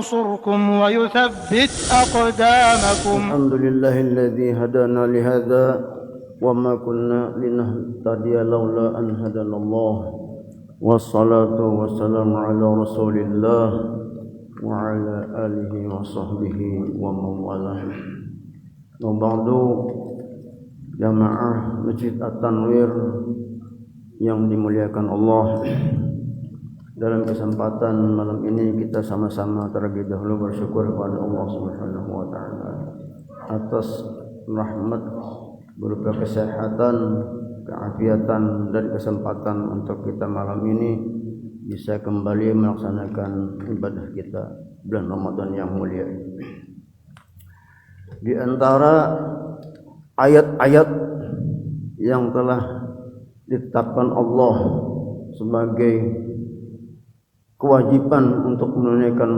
ينصركم ويثبت أقدامكم. الحمد لله الذي هدانا لهذا وما كنا لنهتدي لولا أن هدانا الله والصلاة والسلام على رسول الله وعلى آله وصحبه ومن والاه. وبعد jamaah Masjid At-Tanwir yang dimuliakan Allah, dalam kesempatan malam ini kita sama-sama terlebih dahulu bersyukur kepada Allah Subhanahu wa taala atas rahmat berupa kesehatan, keafiatan dan kesempatan untuk kita malam ini bisa kembali melaksanakan ibadah kita bulan Ramadan yang mulia. Di antara ayat-ayat yang telah ditetapkan Allah sebagai kewajiban untuk menunaikan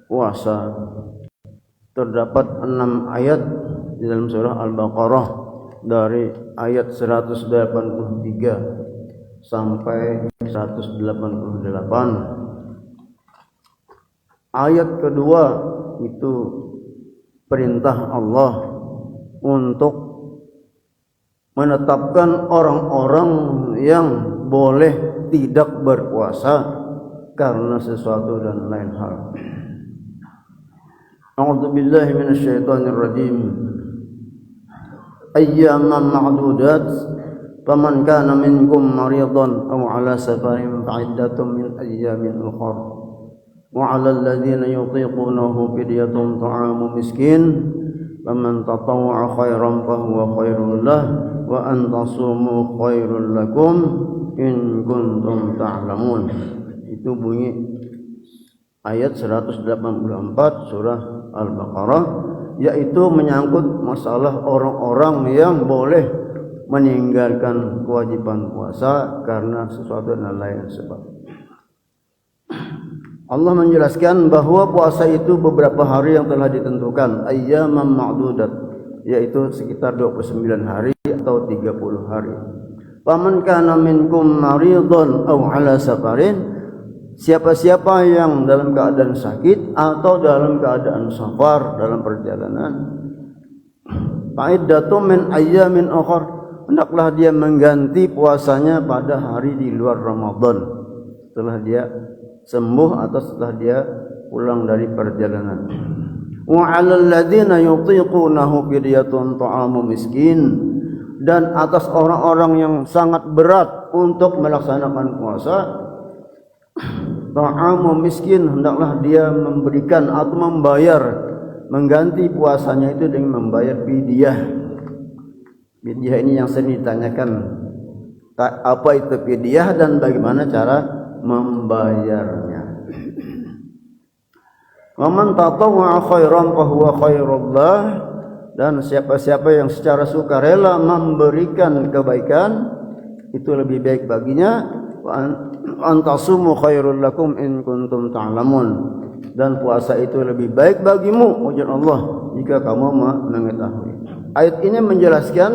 puasa, terdapat 6 ayat di dalam surah Al-Baqarah dari ayat 183 sampai 188. Ayat kedua itu perintah Allah untuk menetapkan orang-orang yang boleh tidak berpuasa karena sesuatu dan lain hal. A'udzu billahi minasyaitonir rajim. Ayyaman ma'dudat faman kana minkum maridan aw 'ala safarin fa'iddatun min ayyamin ukhra wa 'alal ladzina yutiqunahu fidyatun ta'amu miskin faman tatawwa'a khairan fahuwa khairul lah wa an tasumu khairul lakum in kuntum ta'lamun. Itu bunyi ayat 184 surah Al-Baqarah, yaitu menyangkut masalah orang-orang yang boleh meninggalkan kewajiban puasa karena sesuatu dan lain sebab. Allah menjelaskan bahwa puasa itu beberapa hari yang telah ditentukan, ayyaman ma'dudat, yaitu sekitar 29 hari atau 30 hari. Faman kana minkum maridun aw 'ala safarin, siapa-siapa yang dalam keadaan sakit atau dalam keadaan safar, dalam perjalanan, fa'iddatun min ayyamin ukhra, hendaklah dia mengganti puasanya pada hari di luar Ramadan setelah dia sembuh atau setelah dia pulang dari perjalanan. Wa 'alal ladzina yutiqunahu fidyatun ta'amu miskin, dan atas orang-orang yang sangat berat untuk melaksanakan puasa, ta'amu miskin, hendaklah dia memberikan atau membayar, mengganti puasanya itu dengan membayar fidyah. Fidyah ini yang sering ditanyakan, apa itu fidyah dan bagaimana cara membayarnya. Wa man tatawwa'a khairan fa huwa khairul lah, dan siapa-siapa yang secara sukarela memberikan kebaikan itu lebih baik baginya. Wa antasumu khairul lakum in kuntum ta'lamun, dan puasa itu lebih baik bagimu ujar Allah jika kamu mengetahui. Ayat ini menjelaskan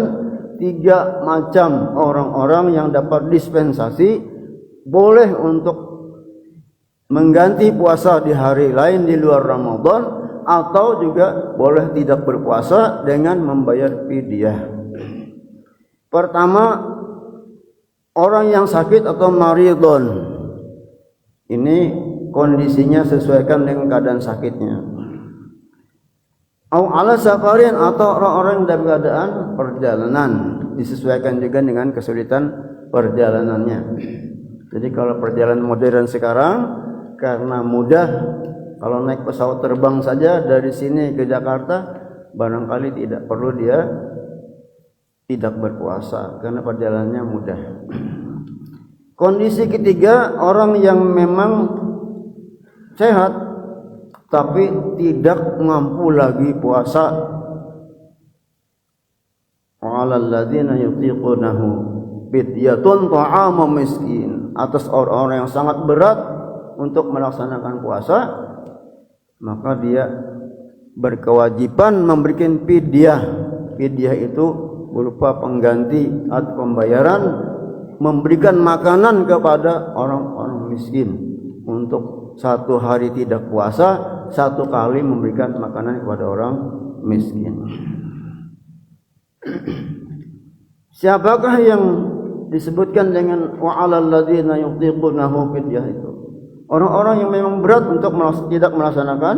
3 macam orang-orang yang dapat dispensasi boleh untuk mengganti puasa di hari lain di luar Ramadan, atau juga boleh tidak berpuasa dengan membayar fidyah. Pertama, orang yang sakit atau maridun. Ini kondisinya sesuaikan dengan keadaan sakitnya. Au 'ala safarin, atau orang-orang dalam keadaan perjalanan, disesuaikan juga dengan kesulitan perjalanannya. Jadi kalau perjalanan modern sekarang karena mudah, kalau naik pesawat terbang saja dari sini ke Jakarta barangkali tidak perlu dia tidak berpuasa karena perjalanannya mudah. Kondisi ketiga, orang yang memang sehat tapi tidak mampu lagi puasa. Wa'alal ladzina yutiqunahu fidyatun ta'amu miskin, atas orang-orang yang sangat berat untuk melaksanakan puasa, maka dia berkewajiban memberikan fidyah. Fidyah itu berupa pengganti atau pembayaran, memberikan makanan kepada orang-orang miskin. untuk 1 hari tidak puasa, 1 kali memberikan makanan kepada orang miskin. Siapakah yang disebutkan dengan wa'alal ladzina yutiqunahu fidyah itu? Orang-orang yang memang berat untuk tidak melaksanakan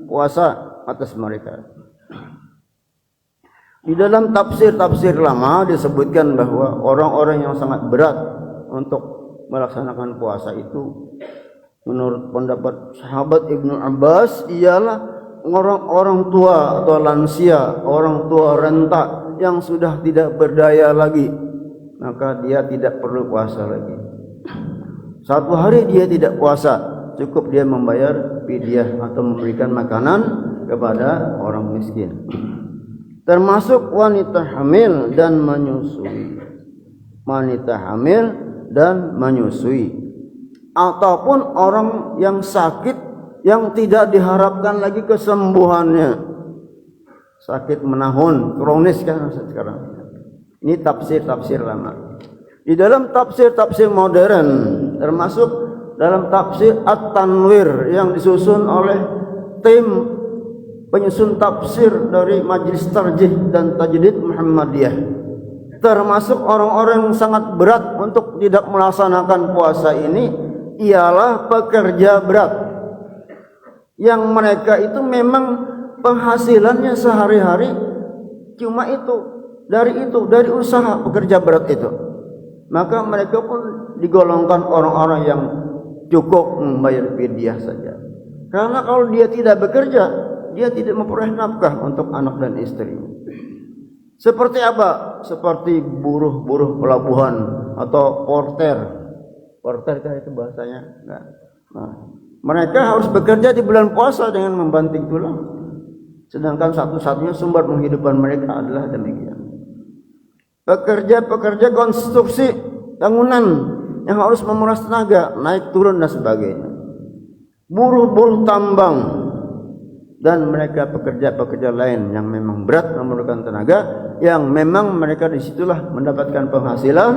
puasa atas mereka. Di dalam tafsir-tafsir lama disebutkan bahwa orang-orang yang sangat berat untuk melaksanakan puasa itu, menurut pendapat sahabat Ibnu Abbas, ialah orang-orang tua atau lansia, orang tua renta yang sudah tidak berdaya lagi, maka dia tidak perlu puasa lagi. 1 hari dia tidak puasa, cukup dia membayar fidyah atau memberikan makanan kepada orang miskin. Termasuk wanita hamil dan menyusui. Wanita hamil dan menyusui. Ataupun orang yang sakit yang tidak diharapkan lagi kesembuhannya. Sakit menahun, kronis kan sekarang. Ini tafsir-tafsir lama. Di dalam tafsir-tafsir modern, termasuk dalam tafsir At-Tanwir yang disusun oleh tim penyusun tafsir dari Majelis Tarjih dan Tajdid Muhammadiyah, termasuk orang-orang yang sangat berat untuk tidak melaksanakan puasa ini ialah pekerja berat yang mereka itu memang penghasilannya sehari-hari cuma dari usaha pekerja berat itu, maka mereka pun digolongkan orang-orang yang cukup membayar fidyah saja. Karena kalau dia tidak bekerja, dia tidak memperoleh nafkah untuk anak dan istri. Seperti apa? Seperti buruh-buruh pelabuhan atau porter. Porter kan itu bahasanya. Nah, mereka harus bekerja di bulan puasa dengan membanting tulang. Sedangkan satu-satunya sumber penghidupan mereka adalah demikian. Pekerja-pekerja konstruksi bangunan yang harus memeras tenaga, naik turun dan sebagainya. Buruh-buruh tambang dan mereka pekerja-pekerja lain yang memang berat memerlukan tenaga, yang memang mereka disitulah mendapatkan penghasilan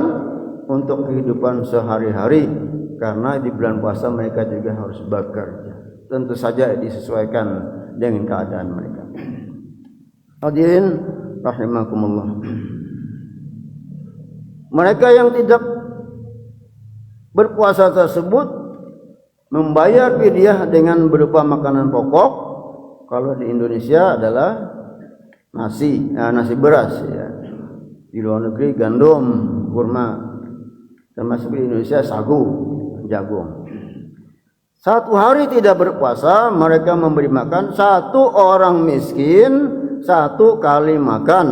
untuk kehidupan sehari-hari, karena di bulan puasa mereka juga harus bekerja. Tentu saja disesuaikan dengan keadaan mereka. Hadirin rahimakumullah. Mereka yang tidak berpuasa tersebut membayar fidyah dengan berupa makanan pokok. Kalau di Indonesia adalah nasi beras ya. Di luar negeri gandum, kurma. Termasuk di Indonesia sagu, jagung. 1 hari tidak berpuasa, mereka memberi makan 1 orang miskin 1 kali makan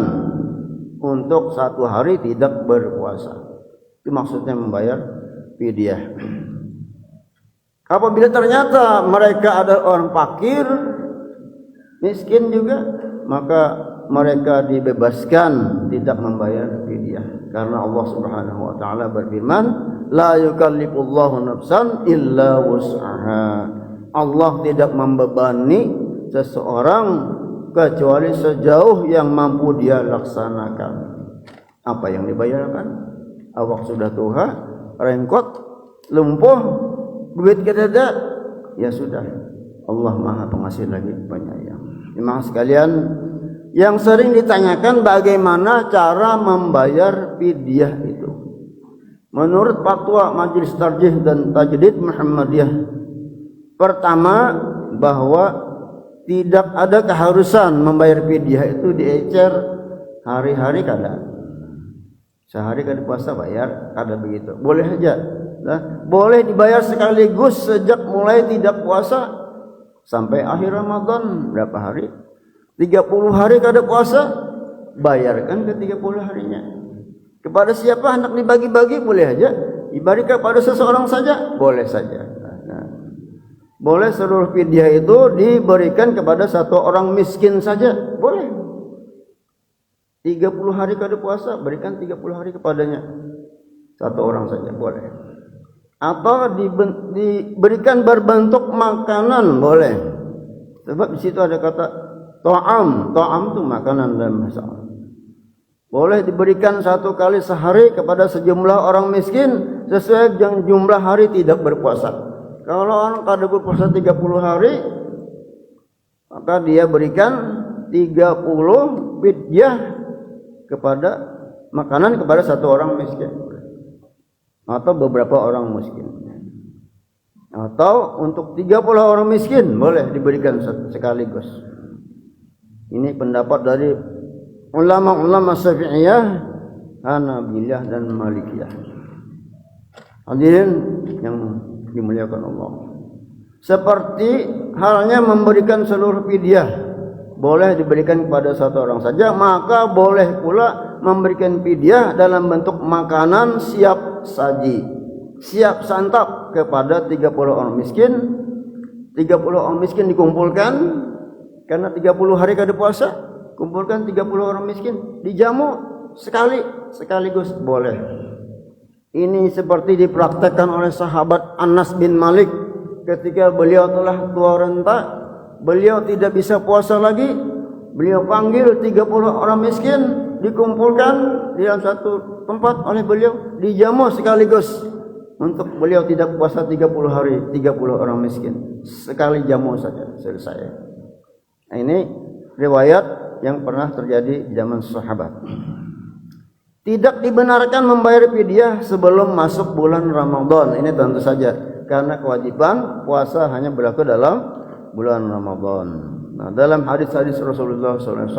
untuk 1 hari tidak berpuasa. Itu maksudnya membayar fidyah. Apabila ternyata mereka adalah orang fakir, miskin juga, maka mereka dibebaskan tidak membayar fidyah, karena Allah Subhanahu wa taala berfirman, la yukallifullahu nafsan illa wus'aha. Allah tidak membebani seseorang kecuali sejauh yang mampu dia laksanakan. Apa yang dibayarkan? Awak sudah tua, rengkot, lumpuh, duit kedada, ya sudah. Allah Maha Pengasih lagi Penyayang. Memang sekalian, yang sering ditanyakan bagaimana cara membayar fidyah itu. Menurut fatwa Majelis Tarjih dan Tajdid Muhammadiyah, pertama bahwa tidak ada keharusan membayar fidyah itu diecer hari-hari kada. Sehari kada puasa bayar, kada begitu. Boleh aja. Nah, boleh dibayar sekaligus sejak mulai tidak puasa sampai akhir Ramadan. Berapa hari? 30 hari kada puasa, bayarkan ke 30 harinya. Kepada siapa hendak dibagi-bagi boleh aja. Diberikan kepada seseorang saja boleh saja. Nah, boleh seluruh fidyah itu diberikan kepada 1 orang miskin saja, boleh. 30 hari kada puasa, berikan 30 hari kepadanya 1 orang saja, boleh. Atau diberikan berbentuk makanan, boleh. Sebab di situ ada kata ta'am. Ta'am itu makanan dalam bahasa Arab. Boleh diberikan 1 kali sehari kepada sejumlah orang miskin sesuai dengan jumlah hari tidak berpuasa. Kalau orang kada berpuasa 30 hari, maka dia berikan 30 fidyah kepada makanan kepada satu orang miskin atau beberapa orang miskin. Atau untuk 30 orang miskin boleh diberikan sekaligus. Ini pendapat dari ulama-ulama Syafi'iyah, Hanabiliyah dan Malikiyah. Hadirin yang dimuliakan Allah. Seperti halnya memberikan seluruh fidyah boleh diberikan kepada satu orang saja, maka boleh pula memberikan fidyah dalam bentuk makanan siap saji, siap santap kepada 30 orang miskin. 30 orang miskin dikumpulkan karena 30 hari kada puasa, kumpulkan 30 orang miskin, dijamu sekaligus boleh. Ini seperti dipraktekkan oleh sahabat Anas bin Malik ketika beliau telah tua renta, beliau tidak bisa puasa lagi, beliau panggil 30 orang miskin, dikumpulkan di dalam satu tempat oleh beliau, dijamu sekaligus untuk beliau tidak puasa 30 hari, 30 orang miskin. Sekali jamu saja selesai. Nah, ini riwayat yang pernah terjadi di zaman sahabat. Tidak dibenarkan membayar fidyah sebelum masuk bulan Ramadan. Ini tentu saja karena kewajiban puasa hanya berlaku dalam bulan Ramadan. Nah, dalam hadis-hadis Rasulullah SAW,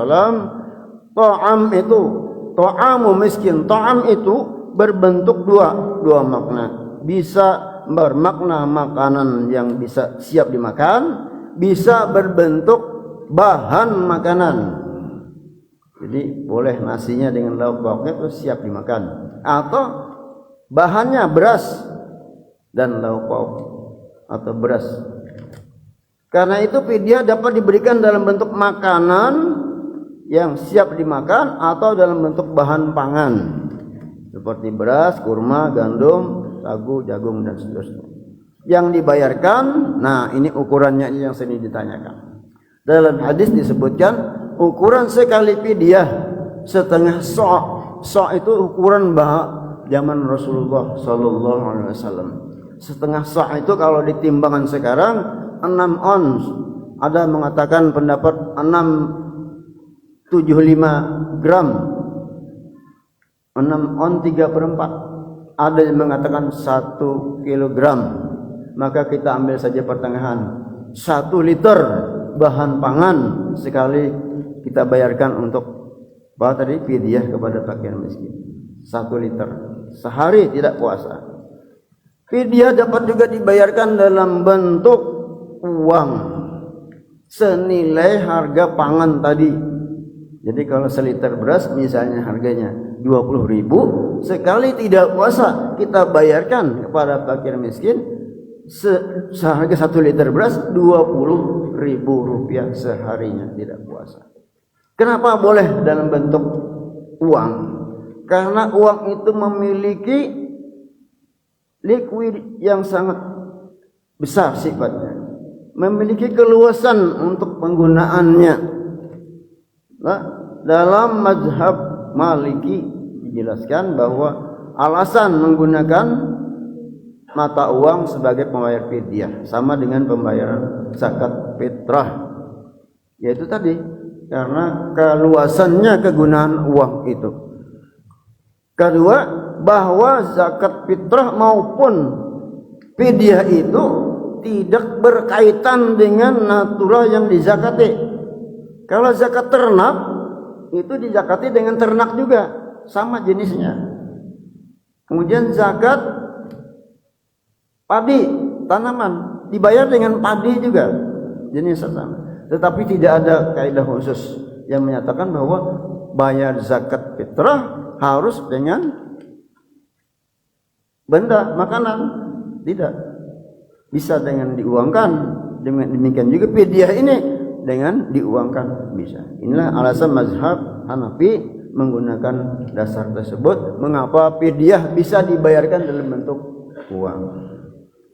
ta'amu miskin, ta'am itu berbentuk dua makna. Bisa bermakna makanan yang bisa siap dimakan, bisa berbentuk bahan makanan. Jadi boleh nasinya dengan lauk-lauknya itu siap dimakan, atau bahannya beras dan lauk-lauk atau beras. Karena itu fidyah dapat diberikan dalam bentuk makanan yang siap dimakan atau dalam bentuk bahan pangan seperti beras, kurma, gandum, sagu, jagung dan seterusnya. Yang dibayarkan, nah ini ukurannya yang sini ditanyakan. Dalam hadis disebutkan ukuran sekali fidyah setengah sa'. Sa' itu ukuran zaman Rasulullah sallallahu alaihi wasallam. Setengah sa' itu kalau ditimbangan sekarang 6 ons. Ada mengatakan pendapat 675 gram. 6 on 3/4. Ada yang mengatakan 1 kilogram. Maka kita ambil saja pertengahan. 1 liter bahan pangan sekali kita bayarkan untuk apa tadi fidyah kepada fakir miskin. 1 liter sehari tidak puasa. Fidyah dapat juga dibayarkan dalam bentuk uang senilai harga pangan tadi. Jadi kalau seliter beras misalnya harganya 20.000, sekali tidak puasa kita bayarkan kepada fakir miskin seharga 1 liter beras 20.000 rupiah seharinya tidak puasa. Kenapa boleh dalam bentuk uang? Karena uang itu memiliki likuid yang sangat besar sifatnya, memiliki keluasan untuk penggunaannya. Nah, dalam mazhab Maliki dijelaskan bahwa alasan menggunakan mata uang sebagai pembayar fidyah sama dengan pembayaran zakat fitrah, yaitu tadi karena keluasannya kegunaan uang itu. Kedua, bahwa zakat fitrah maupun fidyah itu tidak berkaitan dengan natura yang dizakati. Kalau zakat ternak itu dizakati dengan ternak juga, sama jenisnya. Kemudian zakat padi, tanaman, dibayar dengan padi juga, jenisnya sama. Tetapi tidak ada kaidah khusus yang menyatakan bahwa bayar zakat fitrah harus dengan benda makanan. Tidak, bisa dengan diuangkan. Demikian juga fidyah ini dengan diuangkan bisa. Inilah alasan mazhab Hanafi menggunakan dasar tersebut mengapa fidyah bisa dibayarkan dalam bentuk uang.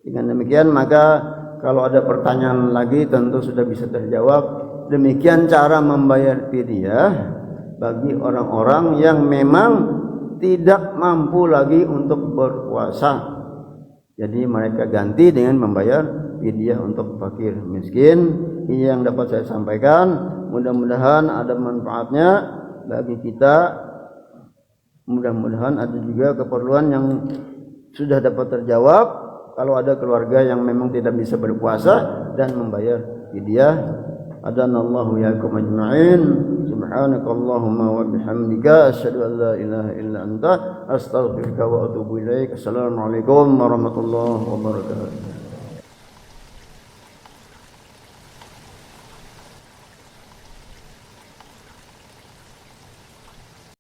Dengan demikian maka kalau ada pertanyaan lagi tentu sudah bisa terjawab. Demikian cara membayar fidyah bagi orang-orang yang memang tidak mampu lagi untuk berpuasa. Jadi mereka ganti dengan membayar fidyah untuk fakir miskin. Ini yang dapat saya sampaikan. Mudah-mudahan ada manfaatnya bagi kita. Mudah-mudahan ada juga keperluan yang sudah dapat terjawab. Kalau ada keluarga yang memang tidak bisa berpuasa dan membayar fidyah. Adanallahu yakum ajma'in. Subhanakallahumma wa bihamdika asyhadu an la ilaha illa anta astaghfiruka wa atubu ilaik. Assalamualaikum warahmatullahi wabarakatuh.